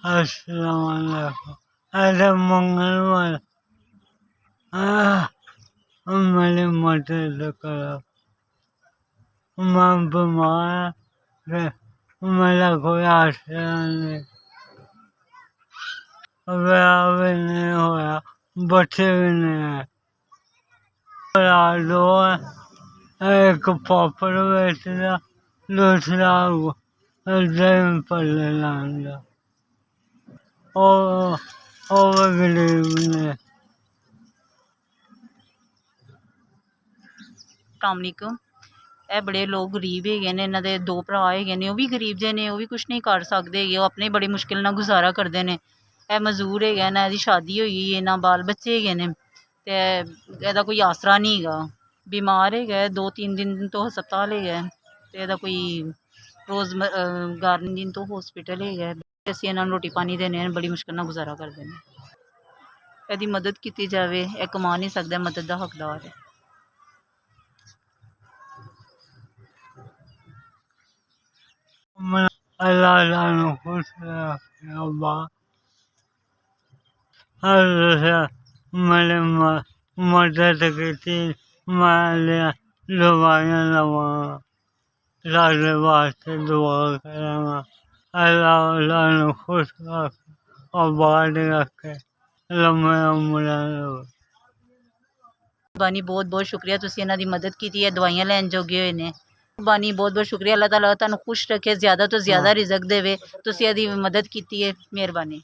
अस्सलाम वालेकुम। अरे मंगलवार मेरी मदद करो, मैं बीमार है, मेरा कोई आसरा नहीं, ब्याह भी नहीं होया, बच्चे भी नहीं है, दो है, एक पापड़ बेचना, दूसरा दही पल्ले लांदा, और गरीब ने। अस्सलामुअलैकुम। ਇਹ ਬੜੇ ਲੋਕ ਗਰੀਬ ਹੈਗੇ ਨੇ, ਇਹਨਾਂ ਦੇ 2 ਭਰਾ ਹੈਗੇ ਨੇ, ਉਹ ਵੀ ਗਰੀਬ ਜਿਹੇ ਨੇ, ਉਹ ਵੀ ਕੁਛ ਨਹੀਂ ਕਰ ਸਕਦੇ ਹੈਗੇ, ਉਹ ਆਪਣੇ ਬੜੀ ਮੁਸ਼ਕਿਲ ਨਾਲ ਗੁਜ਼ਾਰਾ ਕਰਦੇ ਨੇ। ਇਹ ਮਜ਼ਦੂਰ ਹੈਗਾ ਨਾ, ਇਹਦੀ ਸ਼ਾਦੀ ਹੋਈ ਹੈ ਨਾ, ਬਾਲ ਬੱਚੇ ਹੈਗੇ ਨੇ, ਅਤੇ ਇਹਦਾ ਕੋਈ ਆਸਰਾ ਨਹੀਂ ਹੈਗਾ। ਬਿਮਾਰ ਹੈਗਾ, 2-3 ਦਿਨ ਤੋਂ ਹਸਪਤਾਲ ਹੈਗਾ, ਅਤੇ ਇਹਦਾ ਕੋਈ ਰੋਜ਼ਗਾਰ ਦਿਨ ਤੋਂ ਹੌਸਪੀਟਲ ਹੈਗਾ। ਅਸੀਂ ਇਹਨਾਂ ਨੂੰ ਰੋਟੀ ਪਾਣੀ ਦਿੰਦੇ ਹਾਂ, ਬੜੀ ਮੁਸ਼ਕਿਲ ਨਾਲ ਗੁਜ਼ਾਰਾ ਕਰਦੇ ਨੇ। ਇਹਦੀ ਮਦਦ ਕੀਤੀ ਜਾਵੇ, ਇਹ ਕਮਾ ਨਹੀਂ ਸਕਦਾ, ਮਦਦ ਦਾ ਹੱਕਦਾਰ ਹੈ। अल्लाह जानो खुश रखे अब्बा। हर मेरे मदद की थी, मैं दवाइयाँ लवा, सारे वास्ते दुआ करूँगा। अल्लाह जानो खुश रखे, आबाद रखे, लम्बे उम्र रहे। ਬਾਨੀ ਬਹੁਤ ਬਹੁਤ ਸ਼ੁਕਰੀਆ, ਤੁਸੀਂ ਇਹਨਾਂ ਦੀ ਮਦਦ ਕੀਤੀ ਹੈ, ਦਵਾਈਆਂ ਲੈਣ ਜੋਗੇ ਹੋਏ ਨੇ। ਬਾਨੀ ਬਹੁਤ ਬਹੁਤ ਸ਼ੁਕਰੀਆ, ਅੱਲਾਹ ਤਾਲਾ ਤੁਹਾਨੂੰ ਖੁਸ਼ ਰੱਖੇ, ਜ਼ਿਆਦਾ ਤੋਂ ਜ਼ਿਆਦਾ ਰਿਜ਼ਕ ਦੇਵੇ। ਤੁਸੀਂ ਇਹਦੀ ਮਦਦ ਕੀਤੀ ਹੈ, ਮਿਹਰਬਾਨੀ।